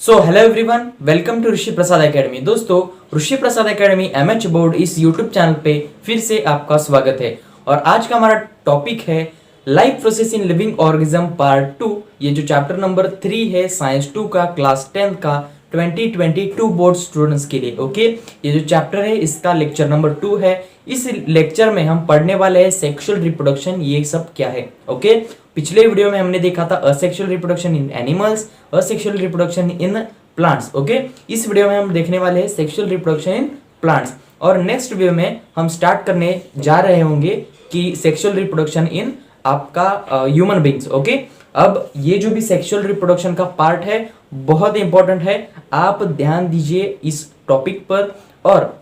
So hello everyone, welcome to Rishi Prasad academy. दोस्तों, Rishi Prasad academy MH board इस YouTube channel पे फिर से आपका स्वागत है। और आज का हमारा टॉपिक है life process in living organism part 2। ये जो चैप्टर नंबर 3 है साइंस 2 का क्लास 10 का 2022 बोर्ड स्टूडेंट्स के लिए। ओके, ये जो चैप्टर है इसका लेक्चर नंबर 2 है। इस लेक्चर में हम पढ़ने वाले हैं सेक्सुअल रिप्रोडक्शन, ये सब क्या है। ओके, पिछले वीडियो में हमने देखा था asexual reproduction in animals, asexual reproduction in plants. Okay, इस वीडियो में हम देखने वाले हैं सेक्सुअल रिप्रोडक्शन इन प्लांट्स। और नेक्स्ट वीडियो में हम स्टार्ट करने जा रहे होंगे कि सेक्सुअल रिप्रोडक्शन इन आपका ह्यूमन बींग्स। ओके, अब ये जो भी सेक्सुअल रिप्रोडक्शन का पार्ट है बहुत इंपॉर्टेंट है, आप ध्यान दीजिए इस टॉपिक पर। और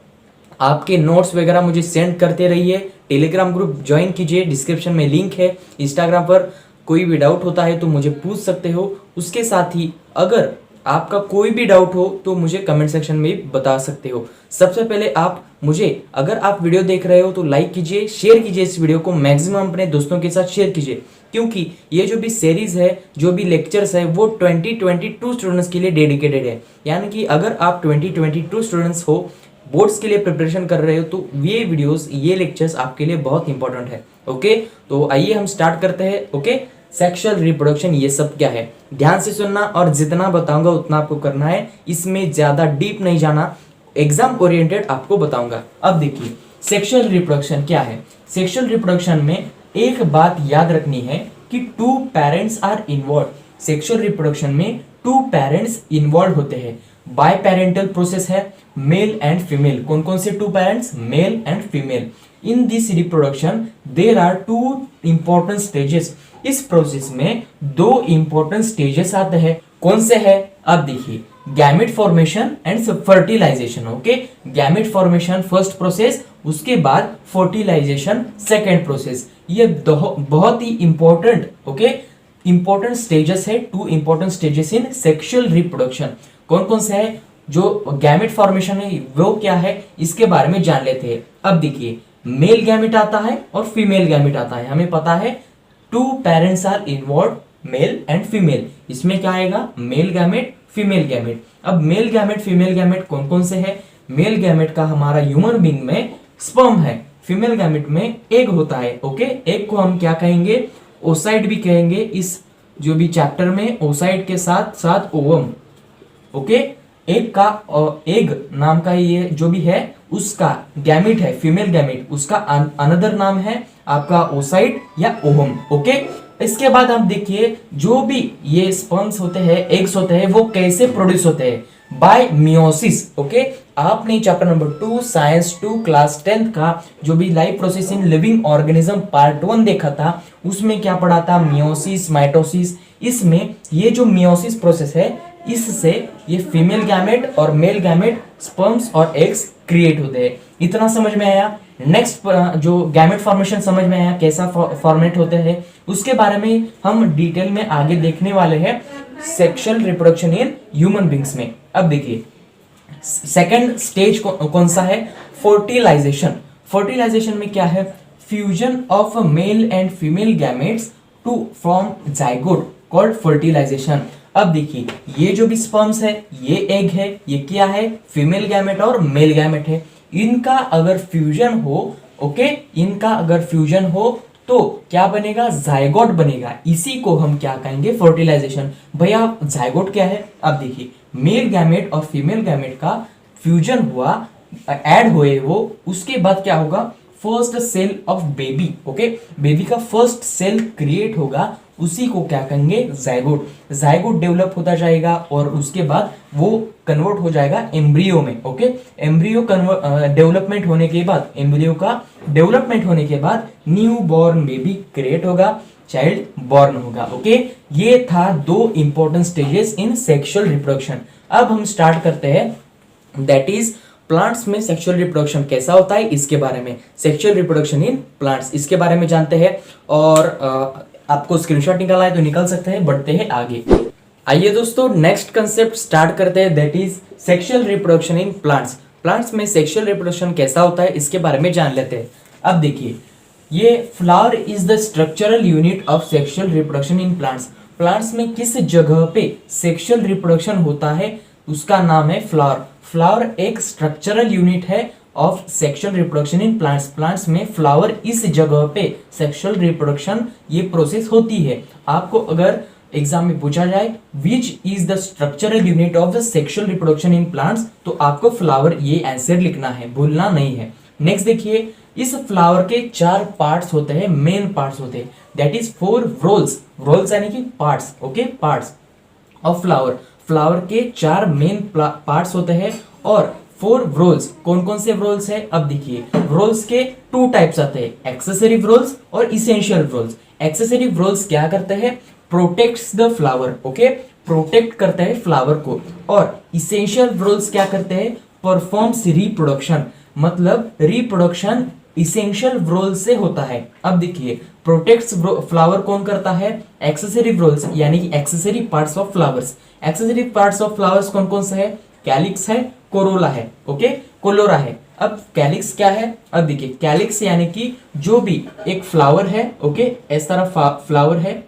आपके नोट्स वगैरह मुझे सेंड करते रहिए। टेलीग्राम ग्रुप ज्वाइन कीजिए, डिस्क्रिप्शन में लिंक है। इंस्टाग्राम पर कोई भी डाउट होता है तो मुझे पूछ सकते हो। उसके साथ ही अगर आपका कोई भी डाउट हो तो मुझे कमेंट सेक्शन में बता सकते हो। सबसे पहले आप मुझे, अगर आप वीडियो देख रहे हो तो लाइक कीजिए, शेयर कीजिए इस वीडियो को, मैक्सिमम अपने दोस्तों के साथ शेयर कीजिए, क्योंकि ये जो भी सीरीज है, जो भी लेक्चर्स है वो 2022 स्टूडेंट्स के लिए डेडिकेटेड है। यानी कि अगर आप 2022 स्टूडेंट्स हो, बोर्ड्स के लिए प्रिपरेशन कर रहे हो, तो ये वीडियोस, ये लेक्चर्स आपके लिए बहुत इंपॉर्टेंट है। ओके, तो आइए हम स्टार्ट करते हैं। ओके, सेक्सुअल रिप्रोडक्शन ये सब क्या है, ध्यान से सुनना और जितना बताऊंगा उतना आपको करना है। इसमें ज्यादा डीप नहीं जाना, एग्जाम ओरिएंटेड आपको बताऊंगा। अब देखिए सेक्सुअल रिप्रोडक्शन क्या है। सेक्सुअल रिप्रोडक्शन में एक बात याद रखनी है कि 2 parents are involve. Sexual reproduction में 2 पेरेंट्स इन्वॉल्व होते हैं। बाय पेरेंटल प्रोसेस है, मेल एंड फीमेल। कौन कौन से 2 parents? Male and female. In this reproduction there are 2 important stages. इस प्रोसेस में 2 इंपॉर्टेंट स्टेजेस आते हैं। कौन से है? अब देखिए, gamete formation and fertilization. Okay, gamete formation first process, उसके बाद फर्टिलाइजेशन सेकेंड प्रोसेस। ये बहुत ही इंपॉर्टेंट, ओके, इंपॉर्टेंट स्टेजेस है। 2 important stages in sexual reproduction. कौन कौन से है? जो गैमेट फॉर्मेशन है वो क्या है, इसके बारे में जान लेते हैं। अब देखिए, मेल गैमेट आता है और फीमेल गैमेट आता है। हमें पता है 2 parents are involve, male and female. इसमें क्या आएगा? Male gamete, female gamete. अब मेल गैमेट, फीमेल गैमेट कौन कौन से है? मेल गैमेट का हमारा ह्यूमन बीइंग में स्पर्म है, फीमेल गैमेट में एग होता है। ओके, एग को हम क्या कहेंगे? ओसाइड भी कहेंगे। इस जो भी चैप्टर में ओसाइड के साथ साथ ओवम। ओके, एग का, एग नाम का ये जो भी है उसका गैमेट है फीमेल गैमेट, उसका अनदर नाम है आपका ओसाइड या ओवम। ओके, इसके बाद आप देखिए जो भी ये स्पर्म्स होते हैं, एग्स होते हैं, वो कैसे प्रोड्यूस होते हैं? Bye meiosis. ओके, आपने चैप्टर नंबर 2 साइंस 2 क्लास 10 का जो भी life process in living organism part 1 देखा था, उसमें क्या पढ़ा था? Meiosis, mitosis. इसमें ये जो मियोसिस प्रोसेस है, इससे ये फीमेल गैमेट और मेल गैमेट, स्पर्म्स और एग्स क्रिएट होते हैं। इतना समझ में आया? नेक्स्ट जो गैमेट फॉर्मेशन समझ में आया, कैसा फॉर्मेट होते हैं, उसके बारे में हम डिटेल में आगे देखने वाले हैं sexual reproduction in human beings में। अब देखिए सेकंड स्टेज कौन सा है? फर्टिलाइजेशन। फर्टिलाइजेशन में क्या है? Fusion of male and female gametes to form zygote called fertilization. अब देखिए, ये जो भी स्पर्म्स है, ये एग है, ये क्या है? फीमेल गैमेट और मेल गैमेट है। इनका अगर फ्यूजन हो, ओके, इनका अगर फ्यूजन हो तो क्या बनेगा? जाइगोट बनेगा। इसी को हम क्या कहेंगे? फर्टिलाइजेशन। भैया जाइगोट क्या है? अब देखिए, मेल गैमेट और फीमेल गैमेट का फ्यूजन हुआ, ऐड हुए वो, उसके बाद क्या होगा? First cell of baby. Okay, baby का फर्स्ट सेल क्रिएट होगा, उसी को क्या कहेंगे? जाइगोट। जाइगोट डेवलप होता जाएगा और उसके बाद वो कन्वर्ट हो जाएगा एम्ब्रियो में। ओके, एम्ब्रियो डेवलपमेंट होने के बाद, एम्ब्रियो का डेवलपमेंट होने के बाद न्यू बॉर्न बेबी क्रिएट होगा, चाइल्ड बॉर्न होगा। ओके, ये था 2 important stages in sexual reproduction. अब हम स्टार्ट करते हैं, दैट इज प्लांट्स में सेक्सुअल रिप्रोडक्शन कैसा होता है, इसके बारे में। सेक्सुअल रिप्रोडक्शन इन प्लांट्स, इसके बारे में जानते हैं। और आपको स्क्रीनशॉट निकालना है तो निकाल सकते हैं। बढ़ते हैं आगे। आइए दोस्तों, नेक्स्ट कंसेप्ट स्टार्ट करते हैं, that is sexual reproduction in plants. Plants में सेक्सुअल रिप्रोडक्शन कैसा होता है, इसके बारे में जान लेते हैं। अब देखिए, ये flower is the structural unit of sexual reproduction in plants. Plants में किस जगह पे सेक्सुअल रिप्रोडक्शन होता है उसका नाम है फ्लावर। फ्लावर एक स्ट्रक्चरल यूनिट है of sexual reproduction in plants. Plants में फ्लावर इस जगह पे सेक्सुअल रिप्रोडक्शन ये प्रोसेस होती है। आपको अगर एग्जाम में पूछा जाए which is the structural unit of the sexual reproduction in plants, तो आपको फ्लावर ये आंसर लिखना है, भूलना नहीं है। नेक्स्ट देखिए, इस फ्लावर के 4 पार्ट्स होते हैं, मेन पार्ट्स होते हैं, दैट इज 4 व्रोल्स। व्रोल्स यानी कि parts, okay, parts of flower. Flower के 4 मेन पार्ट्स होते हैं और 4 व्रोल्स। कौन कौन से व्रोल्स है? अब देखिए, व्रोल्स के 2 टाइप्स आते हैं, एक्सेसरी व्रोल्स और इसेंशियल व्रोल्स। एक्सेसरी व्रोल्स क्या करते हैं? Protects the flower, okay, protect करते हैं फ्लावर को। और इसेंशियल व्रोल्स क्या करते हैं? परफॉर्म्स रिप्रोडक्शन, मतलब रिप्रोडक्शन इसेंशियल व्रोल से होता है। अब देखिए, प्रोटेक्ट्स फ्लावर कौन करता है? एक्सेसरी व्रोल्स, यानी कि accessory parts of flowers. Accessory parts of flowers कौन कौन से है? कैलिक्स है, कोरोला है, ओके, कोलोरा है। अब कैलिक्स क्या है? अब देखिए, कैलिक्स यानी कि जो भी एक फ्लावर है, ओके, इस तरह फ्लावर है,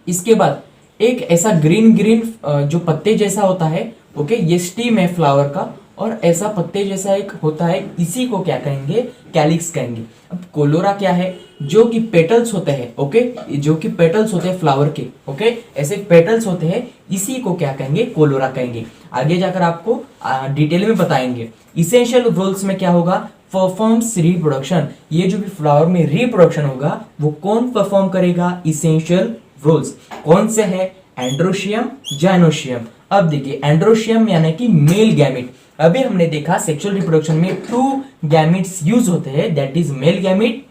इसके बाद एक ऐसा ग्रीन ग्रीन जो पत्ते जैसा होता है, ओके, ये स्टीम है फ्लावर का, और ऐसा पत्ते जैसा एक होता है, इसी को क्या कहेंगे? कैलिक्स कहेंगे। अब कोलोरा क्या है? जो कि पेटल्स होते हैं, ओके, जो कि पेटल्स होते हैं फ्लावर के, ओके, ऐसे पेटल्स होते हैं, इसी को क्या कहेंगे? कोलोरा कहेंगे। आगे जाकर आपको डिटेल में बताएंगे। इसेंशियल व्रोल्स में क्या होगा? Performs reproduction. ये जो भी फ्लावर में रिप्रोडक्शन होगा वो कौन परफॉर्म करेगा? इसेंशियल व्रोल्स। कौन से है? एंड्रोशियम, जाइनोशियम। अब देखिए, एंड्रोशियम यानी कि मेल गैमेट। अभी हमने देखा सेक्सुअल रिप्रोडक्शन में 2 गैमेट्स यूज होते हैं, that is male gamete,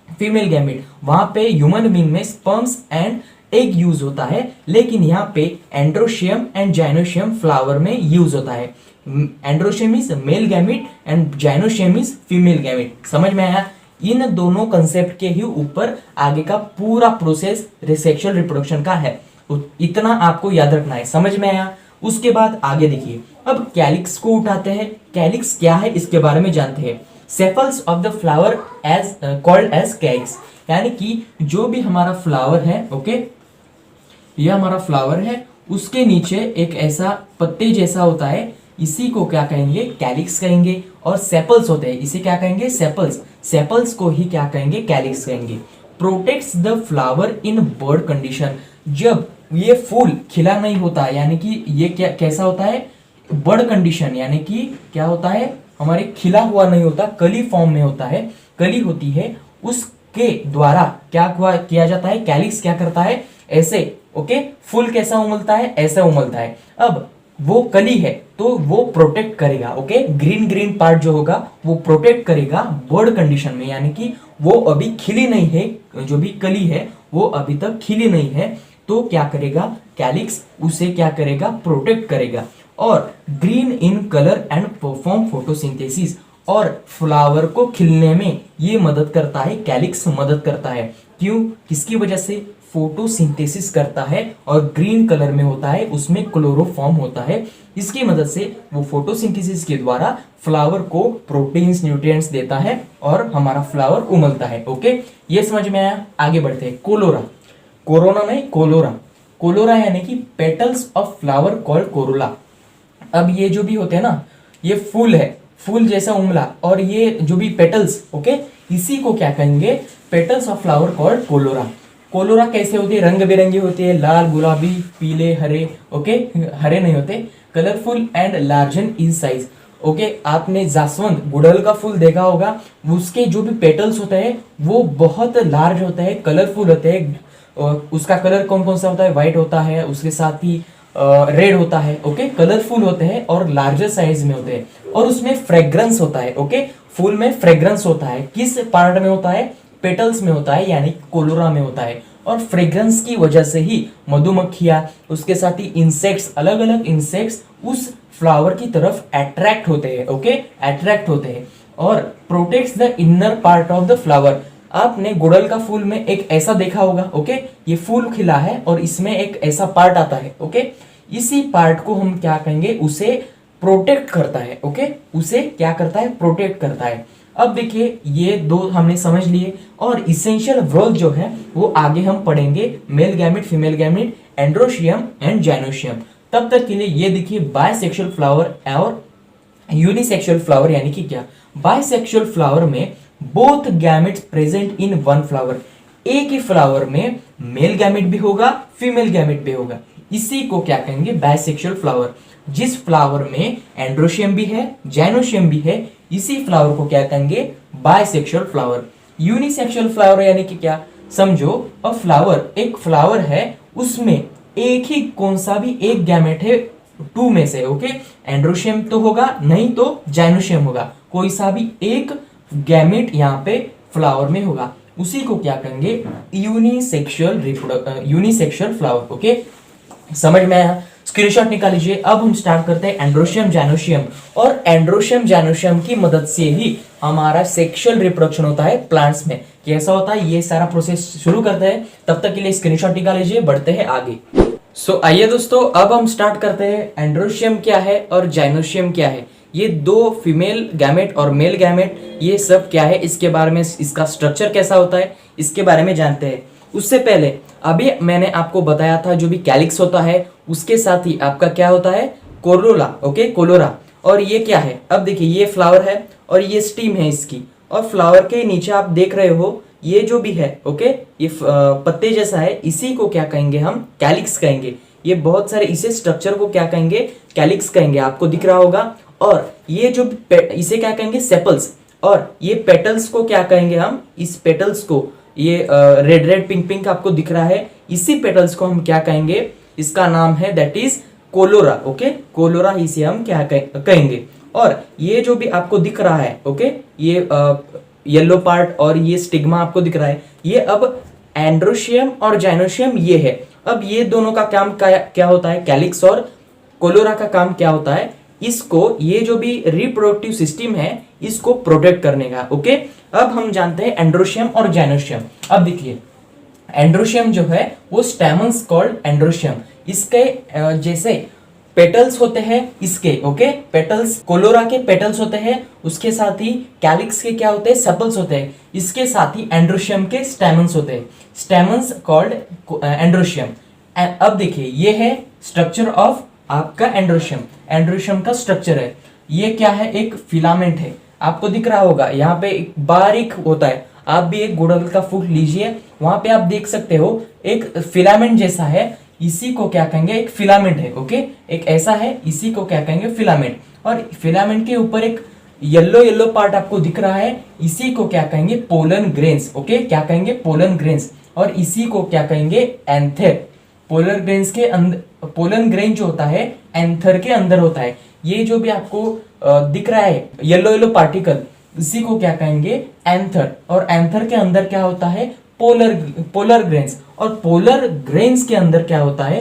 female gamete. वहां पे ह्यूमन बीइंग में स्पर्म्स एंड एग यूज होता है, लेकिन यहाँ पे एंड्रोशियम एंड जाइनोशियम फ्लावर में यूज होता है। Androecium is male gamete and gynoecium is female gamete. समझ में आया? इन दोनों कंसेप्ट के ही ऊपर आगे का पूरा प्रोसेस सेक्सुअल रिप्रोडक्शन का है, इतना आपको याद रखना है। समझ में आया? उसके बाद आगे देखिए, अब कैलिक्स को उठाते हैं। कैलिक्स क्या है इसके बारे में जानते हैं। Sepals of the flower as called as calyx, यानी कि जो भी हमारा फ्लावर है, ओके, ये हमारा फ्लावर है, उसके नीचे एक ऐसा पत्ते जैसा होता है, इसी को क्या कहेंगे? कैलिक्स कहेंगे। और सेपल्स होते हैं, इसे क्या कहेंगे? सेपल्स। सेपल्स को ही क्या कहेंगे? कैलिक्स कहेंगे। Protects the flower in bird condition. जब ये फूल खिला नहीं होता, यानी कि ये क्या कैसा होता है? बर्ड कंडीशन, यानी कि क्या होता है? हमारे खिला हुआ नहीं होता, कली फॉर्म में होता है, कली होती है, उसके द्वारा क्या किया जाता है? कैलिक्स क्या करता है? ऐसे, ओके, फूल कैसा उमलता है? ऐसा उमलता है। अब वो कली है तो वो प्रोटेक्ट करेगा, ओके, ग्रीन ग्रीन पार्ट जो होगा वो प्रोटेक्ट करेगा बर्ड कंडीशन में, यानी कि वो अभी खिली नहीं है, जो भी कली है वो अभी तक खिली नहीं है, तो क्या करेगा? कैलिक्स उसे क्या करेगा? प्रोटेक्ट करेगा। और green in colour and perform photosynthesis, और फ्लावर को खिलने में ये मदद करता है, कैलिक्स मदद करता है। क्यों? किसकी वजह से? फोटोसिंथेसिस करता है और ग्रीन कलर में होता है, उसमें क्लोरोफॉर्म होता है, इसकी मदद से वो फोटोसिंथेसिस के द्वारा फ्लावर को प्रोटीन्स, न्यूट्रिएंट्स देता है और हमारा फ्लावर उमलता है, ओके। ये समझ में आया? आगे बढ़ते हैं। कोलोरा, कोरोना नहीं, कोलोरा। कोलोरा यानी कि petals of flower called Corolla. अब ये जो भी होते हैं ना, ये फूल है, फूल जैसा उमला, और ये जो भी पेटल्स, ओके, इसी को क्या कहेंगे? Petals of flower called cholera. Cholera कैसे होती है? रंग बिरंगी होती है, लाल, गुलाबी, पीले, हरे, ओके, हरे नहीं होते, colourful and लार्जन in size, okay. आपने जासवंत, गुड़हल का फूल देखा होगा, उसके जो भी पेटल्स होते हैं वो बहुत लार्ज होते हैं, कलरफुल होते हैं। उसका कलर कौन कौन सा होता है? व्हाइट होता है, उसके साथ ही रेड होता है, ओके, कलरफुल होते हैं और लार्जर साइज में होते हैं, और उसमें फ्रेग्रेंस होता है, ओके। फूल में फ्रेग्रेंस होता है, किस पार्ट में होता है? पेटल्स में होता है, यानी कोलोरा में होता है। और फ्रेग्रेंस की वजह से ही मधुमक्खियां, उसके साथ ही इंसेक्ट्स, अलग अलग इंसेक्ट्स उस फ्लावर की तरफ अट्रैक्ट होते हैं, ओके, अट्रैक्ट होते हैं। और protects the inner part of the flower. आपने गुड़हल का फूल में एक ऐसा देखा होगा, ओके, ये फूल खिला है और इसमें एक ऐसा पार्ट आता है, ओके, इसी पार्ट को हम क्या कहेंगे? उसे प्रोटेक्ट करता है, ओके, उसे क्या करता है? प्रोटेक्ट करता है। अब देखिए, ये दो हमने समझ लिए, और इसेंशियल व्रोल जो है वो आगे हम पढ़ेंगे, male gamete, female gamete androecium and gynoecium. तब तक के लिए ये देखिए बायसेक्सुअल फ्लावर और यूनिसेक्सुअल फ्लावर यानी कि क्या, बायसेक्सुअल फ्लावर में both gametes present in one flower, एक ही फ्लावर में मेल गैमेट भी होगा फीमेल गैमेट भी होगा, इसी को क्या कहेंगे बायसेक्सुअल फ्लावर। जिस फ्लावर में एंड्रोशियम भी है जाइनोशियम भी है, इसी फ्लावर को क्या कहेंगे बायसेक्सुअल फ्लावर। यूनिसेक्सुअल फ्लावर यानी कि क्या, समझो अ फ्लावर, एक फ्लावर है उसमें एक ही कौन सा भी एक गैमेट है टू में से, ओके, एंड्रोशियम तो होगा नहीं तो जाइनोशियम होगा, कोई सा भी एक गैमेट यहाँ पे फ्लावर में होगा, उसी को क्या कहेंगे यूनिसेक्सुअल फ्लावर। ओके, समझ में आया, स्क्रीनशॉट निकाल लीजिए। अब हम स्टार्ट करते हैं एंड्रोशियम जाइनोशियम, और एंड्रोशियम जाइनोशियम की मदद से ही हमारा सेक्सुअल रिप्रोडक्शन होता है प्लांट्स में। कैसा होता है ये सारा प्रोसेस शुरू करते हैं, तब तक के लिए स्क्रीनशॉट निकाल लीजिए, बढ़ते हैं आगे। आइए दोस्तों, अब हम स्टार्ट करते हैं एंड्रोशियम क्या है और जाइनोशियम क्या है, ये दो फीमेल गैमेट और मेल गैमेट, ये सब क्या है, इसके बारे में, इसका स्ट्रक्चर कैसा होता है, इसके बारे में जानते हैं। उससे पहले अभी मैंने आपको बताया था जो भी कैलिक्स होता है उसके साथ ही आपका क्या होता है कोरोला, ओके, कोलोरा। और ये क्या है, अब देखिए ये फ्लावर है और ये स्टीम है इसकी, और फ्लावर के नीचे आप देख रहे हो ये जो भी है, ओके, ये पत्ते जैसा है, इसी को क्या कहेंगे हम कैलिक्स कहेंगे। ये बहुत सारे इसे स्ट्रक्चर को क्या कहेंगे कैलिक्स कहेंगे, आपको दिख रहा होगा। और ये जो इसे क्या कहेंगे सेपल्स, और ये पेटल्स को क्या कहेंगे हम, इस पेटल्स को, ये रेड रेड पिंक पिंक आपको दिख रहा है, इसी पेटल्स को हम क्या कहेंगे, इसका नाम है that is cholera, okay, cholera इसे हम क्या कहेंगे। और ये जो भी आपको दिख रहा है, ओके, ये येलो पार्ट और ये स्टिग्मा आपको दिख रहा है, ये अब एंड्रोशियम और जाइनोशियम ये है। अब ये दोनों का काम क्या होता है, कैलिक्स और कोलोरा का काम क्या होता है, इसको, ये जो भी रिप्रोडक्टिव सिस्टम है इसको प्रोटेक्ट करने का, ओके। अब हम जानते हैं एंड्रोशियम और जाइनोशियम। अब देखिए एंड्रोशियम जो है वो स्टेमन्स कॉल्ड एंड्रोशियम, इसके जैसे पेटल्स होते हैं इसके, ओके, पेटल्स कोलोरा के पेटल्स होते हैं, उसके साथ ही कैलिक्स के क्या होते हैं सेपल्स होते हैं, इसके साथ ही एंड्रोशियम के स्टेमन्स होते हैं, स्टेमन्स कॉल्ड एंड्रोशियम। अब देखिए ये है स्ट्रक्चर ऑफ आपका एंड्रोशियम, एंड्रोशियम का स्ट्रक्चर है, ये क्या है एक फिलामेंट है, आपको दिख रहा होगा यहाँ पे एक बारीक होता है, आप भी एक गुड़हल का फूल लीजिए, वहां पे आप देख सकते हो एक फिलामेंट जैसा है, इसी को क्या कहेंगे एक फिलामेंट है, ओके, एक ऐसा है, इसी को क्या कहेंगे फिलामेंट। और फिलामेंट के ऊपर एक येलो येलो पार्ट आपको दिख रहा है, इसी को क्या कहेंगे पोलन ग्रेन्स, ओके, क्या कहेंगे पोलन ग्रेन्स। और इसी को क्या कहेंगे एंथर, पोलर ग्रेन्स के अंदर, पोलन ग्रेन जो होता है एंथर के अंदर होता है, ये जो भी आपको दिख रहा है येलो येलो पार्टिकल, इसी को क्या कहेंगे एंथर। और एंथर के अंदर क्या होता है पोलर ग्रेन्स, और पोलर ग्रेन्स के अंदर क्या होता है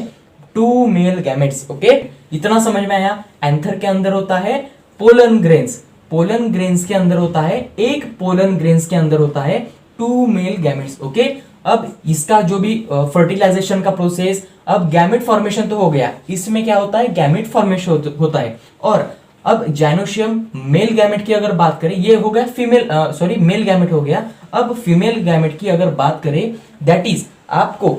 टू मेल गैमेट्स, ओके, इतना समझ में आया। एंथर के अंदर होता है पोलन ग्रेन्स, पोलन ग्रेन्स के अंदर होता है, एक पोलन ग्रेन्स के अंदर होता है टू मेल गैमेट्स, ओके। अब इसका जो भी फर्टिलाइजेशन का प्रोसेस, अब गैमेट फॉर्मेशन तो हो गया, इसमें क्या होता है गैमेट फॉर्मेशन होता है। और अब जाइनोशियम मेल गैमेट की अगर बात करें, ये हो गया फीमेल मेल गैमेट हो गया। अब फीमेल गैमेट की अगर बात करें दैट इज आपको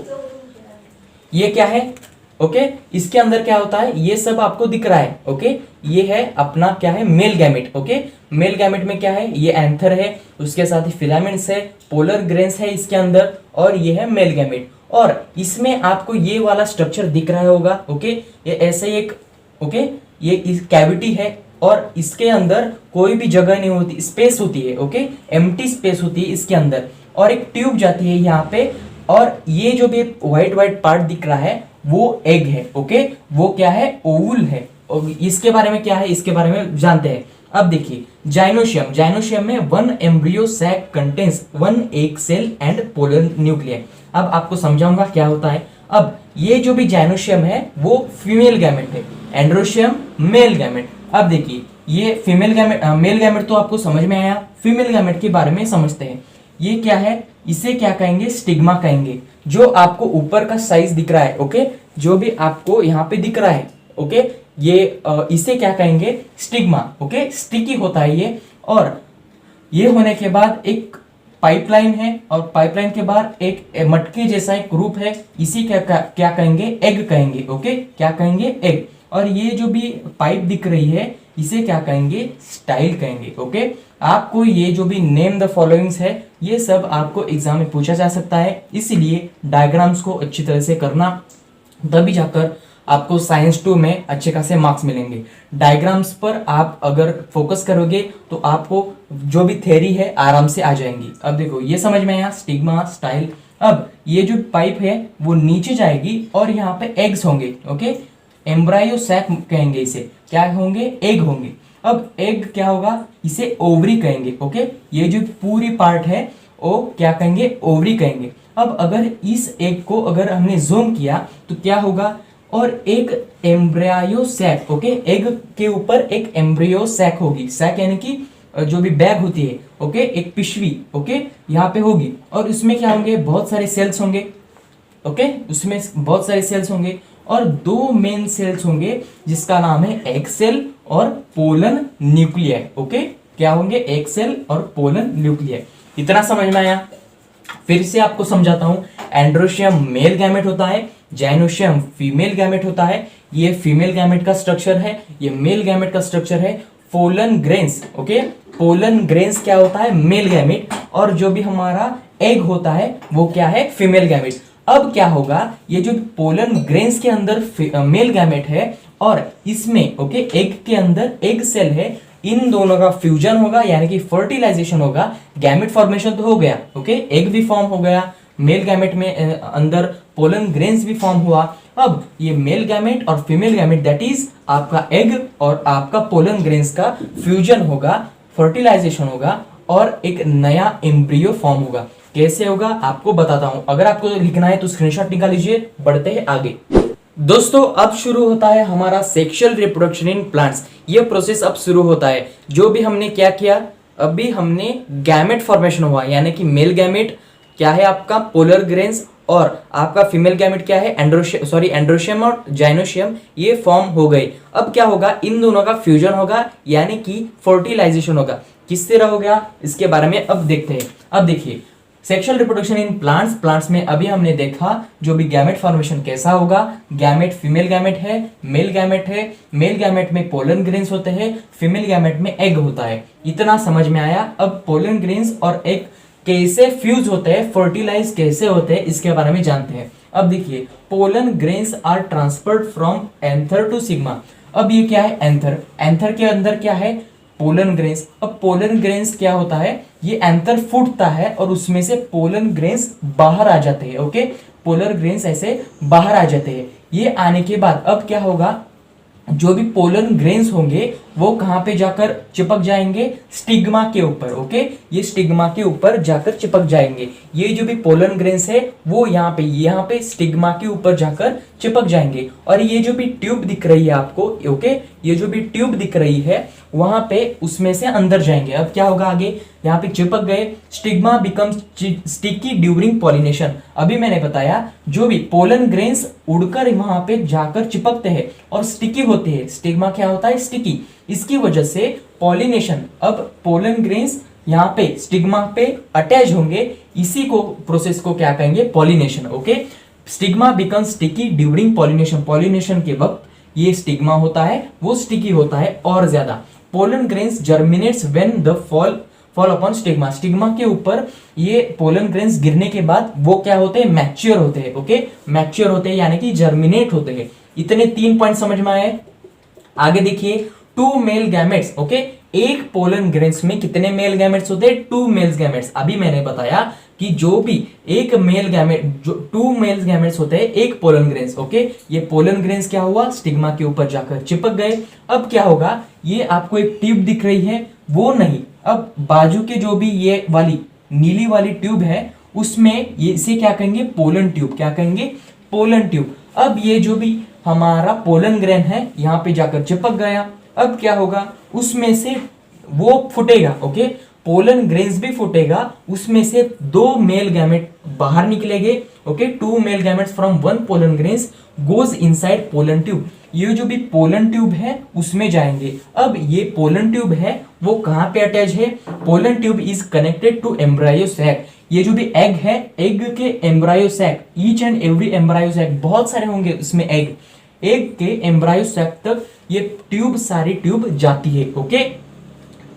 ये क्या है, ओके, इसके अंदर क्या होता है ये सब आपको दिख रहा है, ओके, ये है अपना क्या है male gamete, okay. Male gamete में क्या है ये एंथर है, उसके साथ ही फिलामेंट्स है, पोलर ग्रेन्स है इसके अंदर, और ये है मेल गैमेट। और इसमें आपको ये वाला स्ट्रक्चर दिख रहा होगा, ओके, ये ऐसे एक, ओके, ये इस कैविटी है, और इसके अंदर कोई भी जगह नहीं होती, स्पेस होती है, ओके, एम्प्टी स्पेस होती है इसके अंदर, और एक ट्यूब जाती है यहाँ पे, और ये जो भी व्हाइट व्हाइट पार्ट दिख रहा है वो एग है, ओके, वो क्या है ओवुल है। और इसके बारे में क्या है, इसके बारे में जानते हैं। अब देखिए जाइनोशियम, जाइनोशियम में one embryo sac contains one egg cell and polar nuclear. अब आपको समझाऊंगा क्या होता है। अब ये जो भी जाइनोशियम है वो फीमेल गैमेट है, एंड्रोशियम मेल गैमेट। अब देखिए ये फीमेल गैमेट, मेल गैमेट तो आपको समझ में आया, फीमेल गैमेट के बारे में समझते हैं। ये क्या है, इसे क्या कहेंगे स्टिग्मा कहेंगे, जो आपको ऊपर का साइज दिख रहा है, ओके, जो भी आपको यहाँ पे दिख रहा है, ओके, ये इसे क्या कहेंगे स्टिग्मा, ओके, स्टिकी होता है ये। और ये होने के बाद एक पाइपलाइन है और पाइपलाइन के बाहर एक मटके जैसा एक रूप है, इसी क्या कहेंगे, एग कहेंगे। ओके, क्या कहेंगे, एग। और ये जो भी पाइप दिख रही है इसे क्या कहेंगे, स्टाइल कहेंगे। ओके, आपको ये जो भी नेम द फॉलोइंग्स है ये सब आपको एग्जाम में पूछा जा सकता है, इसलिए डायग्राम्स को अच्छी तरह से करना, तभी जाकर आपको साइंस 2 में अच्छे खासे मार्क्स मिलेंगे। डायग्राम्स पर आप अगर फोकस करोगे तो आपको जो भी थ्योरी है आराम से आ जाएंगी। अब देखो ये समझ में आया, स्टिग्मा, स्टाइल। अब ये जो पाइप है वो नीचे जाएगी और यहाँ पे एग्स होंगे। ओके, एम्ब्रायो सैक कहेंगे इसे, क्या होंगे, एग होंगे। अब एग क्या होगा, इसे ओवरी कहेंगे। ओके, ये जो पूरी पार्ट है वो क्या कहेंगे, ओवरी कहेंगे। अब अगर इस एग को अगर हमने जूम किया तो क्या होगा, और एक एम्ब्रायो सैक। ओके, एग के ऊपर एक एम्ब्रियो सैक होगी, सैक यानी कि जो भी बैग होती है। ओके, एक पिशवी, ओके, यहाँ पे होगी और उसमें क्या होंगे, बहुत सारे सेल्स होंगे। ओके, उसमें बहुत सारे सेल्स होंगे और दो मेन सेल्स होंगे जिसका नाम है एग सेल और पोलन न्यूक्लियाई। ओके, क्या होंगे, एग सेल और पोलन न्यूक्लियाई। इतना समझ में आया? फिर से आपको समझाता हूं। एंड्रोशियम मेल गैमेट होता है, जाइनोशियम फीमेल गैमेट होता है। ये फीमेल गैमेट का स्ट्रक्चर है, ये मेल गैमेट का स्ट्रक्चर है। Pollen grains, okay, pollen grains क्या होता है, मेल गैमेट, और जो भी हमारा एग होता है वो क्या है, फीमेल गैमेट। अब क्या होगा, ये जो पोलन ग्रेन्स के अंदर मेल गैमेट है और इसमें ओके एग के अंदर एग सेल है, इन दोनों का फ्यूजन होगा यानी कि फर्टिलाइजेशन होगा। गैमेट फॉर्मेशन तो हो गया, ओके, एग भी फॉर्म हो गया, मेल गैमेट में अंदर पोलन ग्रेन्स भी फॉर्म हुआ। अब ये मेल गैमेट और फीमेल गैमेट दैट इज आपका एग और आपका पोलन ग्रेन्स का फ्यूजन होगा, फर्टिलाइजेशन होगा और एक नया एम्ब्रियो फॉर्म होगा। कैसे होगा आपको बताता हूं, अगर आपको लिखना है तो स्क्रीनशॉट निकाल लीजिए। बढ़ते हैं आगे। दोस्तों अब शुरू होता है हमारा सेक्सुअल रिप्रोडक्शन इन प्लांट्स। ये प्रोसेस अब शुरू होता है। जो भी हमने क्या किया, अभी हमने गैमेट फॉर्मेशन हुआ यानी कि मेल गैमेट क्या है आपका पोलर ग्रेन्स और आपका फीमेल गैमेट क्या है एंड्रोशियम और जाइनोशियम, ये फॉर्म हो गए। अब क्या होगा, इन दोनों का फ्यूजन होगा यानी कि फर्टिलाइजेशन होगा। किस तरह हो गया इसके बारे में अब देखते हैं। अब देखिए सेक्सुअल रिप्रोडक्शन इन प्लांट्स में अभी हमने देखा जो भी गैमेट फॉर्मेशन कैसा होगा। गैमेट फीमेल गैमेट है, मेल गैमेट है, मेल गैमेट में पोलन ग्रेन्स होते हैं, फीमेल गैमेट में एग होता है। इतना समझ में आया। अब पोलन ग्रेन्स और एग कैसे फ्यूज होते हैं, फर्टिलाइज कैसे होते हैं, इसके बारे में जानते हैं। अब देखिए pollen grains are transferred from anther to stigma. अब ये क्या है, एंथर, एंथर के अंदर क्या है, पोलन ग्रेन्स। अब पोलन ग्रेन्स क्या होता है, ये एंथर फूटता है और उसमें से पोलन ग्रेन्स बाहर आ जाते हैं। ओके, पोलर ग्रेन्स ऐसे बाहर आ जाते हैं। ये आने के बाद अब क्या होगा, जो भी पोलन ग्रेन्स होंगे वो कहां पे जाकर चिपक जाएंगे, स्टिग्मा के ऊपर। ओके, ये स्टिग्मा के ऊपर जाकर चिपक जाएंगे। ये जो भी पोलन ग्रेन्स है वो यहाँ पे स्टिग्मा के ऊपर जाकर चिपक जाएंगे। और ये जो भी ट्यूब दिख रही है आपको, ओके, ये जो भी ट्यूब दिख रही है वहां पे उसमें से अंदर जाएंगे। अब क्या होगा आगे, यहाँ पे चिपक गए, stigma becomes sticky during pollination. अभी मैंने बताया जो भी पोलन ग्रेन्स उड़कर वहां पे जाकर चिपकते हैं और स्टिकी होते हैं। स्टिग्मा क्या होता है, स्टिकी, इसकी वजह से पॉलिनेशन। अब पोलन ग्रेन्स यहाँ पे स्टिग्मा पे अटैच होंगे, इसी को प्रोसेस को क्या कहेंगे, pollination. Okay, stigma becomes sticky during pollination. Pollination के वक्त ये स्टिग्मा होता है वो स्टिकी होता है और ज्यादा। Pollen grains germinates when the fall upon stigma. Stigma के ऊपर ये पोलन ग्रेन्स गिरने के बाद वो क्या होते हैं, मैच्योर होते हैं। ओके, मैच्योर होते हैं यानी कि जर्मिनेट होते हैं। इतने 3 पॉइंट समझ में आए। आगे देखिए, 2 मेल गैमेट्स। ओके, एक पोलन ग्रेन्स में कितने मेल गैमेट्स होते हैं, 2 मेल गैमेट्स। अभी मैंने बताया कि जो भी एक मेल गैमेट, जो 2 मेल गैमेट्स होते हैं एक पोलन ग्रेन्स। ओके, ये पोलन ग्रेन्स क्या हुआ, स्टिग्मा के ऊपर जाकर चिपक गए। अब क्या होगा, ये आपको एक ट्यूब दिख रही है वो नहीं, अब बाजू के जो भी ये वाली नीली वाली ट्यूब है उसमें ये इसे क्या कहेंगे, पोलन ट्यूब। क्या कहेंगे, पोलन ट्यूब। अब ये जो भी हमारा पोलन ग्रेन है यहाँ पे जाकर चिपक गया। अब क्या होगा, उसमें से वो फूटेगा। ओके, पोलन ग्रेन्स भी फूटेगा, उसमें से 2 मेल गैमेट बाहर निकलेंगे। Okay, 2 male gametes from 1 pollen grains goes inside pollen tube. ये जो भी पोलन ट्यूब है उसमें जाएंगे। अब ये पोलन ट्यूब है वो कहाँ पे अटैच है? Pollen tube is connected to embryo sac. ये जो भी एग है, एग के embryo sac, each and every embryo sac, बहुत सारे होंगे इसमें एग के एम्ब्रायो सैक तक ये ट्यूब, सारी ट्यूब जाती है। Okay,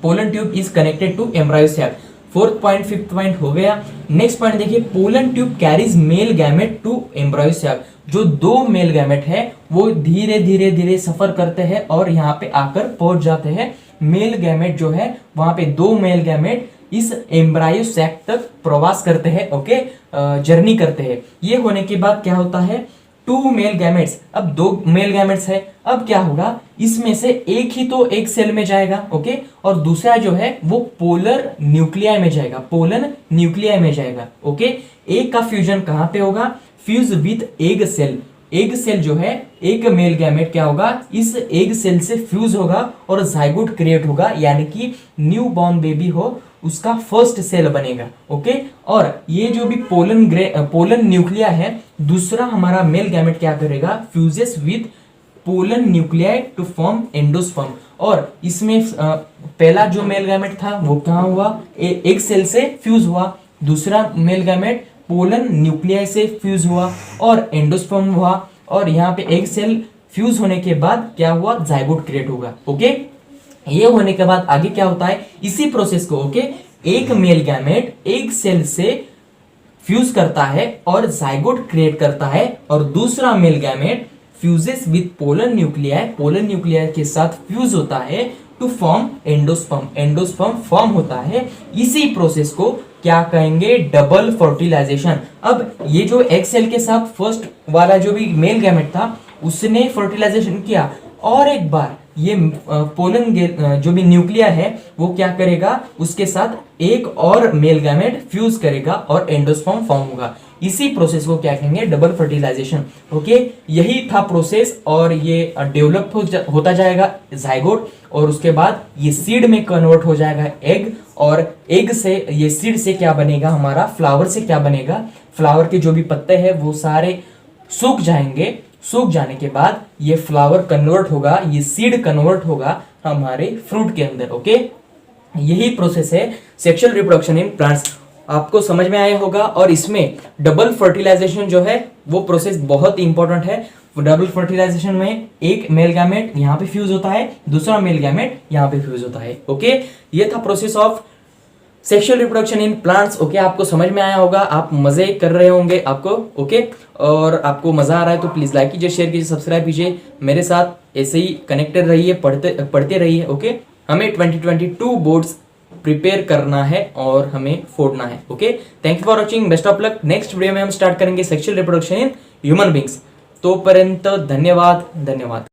pollen tube is connected to embryo sac. 4th point, 5th point हो गया। नेक्स्ट पॉइंट देखिए, pollen tube carries male gamete to embryo sac. जो 2 मेल गैमेट है वो धीरे धीरे धीरे सफर करते हैं और यहाँ पे आकर पहुंच जाते हैं। मेल गैमेट जो है वहां पे 2 मेल गैमेट इस एम्ब्रायो सैक तक प्रवास करते हैं। ओके, जर्नी करते हैं। ये होने के बाद क्या होता है? 2 मेल गैमेट्स, अब 2 मेल गैमेट्स है, अब क्या होगा? इसमें से एक ही तो एक सेल में जाएगा। ओके, और दूसरा जो है वो पोलर न्यूक्लियाई में जाएगा, पोलन न्यूक्लियाई में जाएगा। ओके, एक का फ्यूजन कहाँ पे होगा? Fuse with egg cell. Egg cell जो है, एक मेल गैमेट क्या होगा? इस एग सेल से फ्यूज होगा और जाइगोट क्रिएट होगा, यानी कि न्यू बॉर्न बेबी हो उसका फर्स्ट सेल बनेगा। ओके, और ये जो भी पोलन न्यूक्लिया है, दूसरा हमारा मेल गैमेट क्या करेगा? Fuses with pollen nuclei to form endosperm. और इसमें पहला जो मेल गैमेट था वो कहाँ हुआ? एक सेल से फ्यूज हुआ। दूसरा मेल गैमेट पोलन न्यूक्लियाई से फ्यूज हुआ और एंडोस्पर्म हुआ। और यहाँ पे एक सेल फ्यूज होने के बाद क्या हुआ? जाइगोट क्रिएट होगा। ओके, ये होने के बाद आगे क्या होता है? इसी प्रोसेस को, ओके, एक मेल गैमेट एक सेल से फ्यूज करता है और जाइगोट क्रिएट करता है, और दूसरा male gamete fuses with pollen nuclei के साथ फ्यूज होता है to form endosperm. Endosperm form होता है। इसी प्रोसेस को क्या कहेंगे? Double fertilization. अब ये जो एग सेल के साथ फर्स्ट वाला जो भी मेल गैमेट था उसने फर्टिलाइजेशन किया, और एक बार ये पोलन जो भी न्यूक्लिया है वो क्या करेगा? उसके साथ एक और मेल गैमेट फ्यूज करेगा और एंडोस्पर्म फॉर्म होगा। इसी प्रोसेस को क्या कहेंगे? Double fertilisation. ओके, यही था प्रोसेस, और ये डेवलप होता जाएगा जाइगोट, और उसके बाद ये सीड में कन्वर्ट हो जाएगा एग, और एग से, ये सीड से क्या बनेगा? हमारा फ्लावर से क्या बनेगा? फ्लावर के जो भी पत्ते हैं वो सारे सूख जाएंगे। सूख जाने के बाद ये फ्लावर कन्वर्ट होगा, ये सीड कन्वर्ट होगा हमारे फ्रूट के अंदर। ओके, यही प्रोसेस है सेक्सुअल रिप्रोडक्शन इन प्लांट्स। आपको समझ में आया होगा, और इसमें डबल फर्टिलाइजेशन जो है वो प्रोसेस बहुत इंपॉर्टेंट है। डबल फर्टिलाइजेशन में एक मेल गैमेट यहाँ पे फ्यूज होता है, दूसरा मेल गैमेट यहाँ पे फ्यूज होता है। ओके, ये था process of sexual reproduction in plants. Okay, आपको समझ में आया होगा, आप मजे कर रहे होंगे आपको। ओके, और आपको मजा आ रहा है तो प्लीज लाइक कीजिए, शेयर कीजिए, सब्सक्राइब कीजिए, मेरे साथ ऐसे ही कनेक्टेड रहिए, पढ़ते रहिए। ओके, हमें 2022 बोर्ड्स प्रिपेयर करना है और हमें फोड़ना है। Okay, thank you for watching, best of luck. Next video में हम स्टार्ट करेंगे sexual reproduction in human beings. तोपर्यंत धन्यवाद।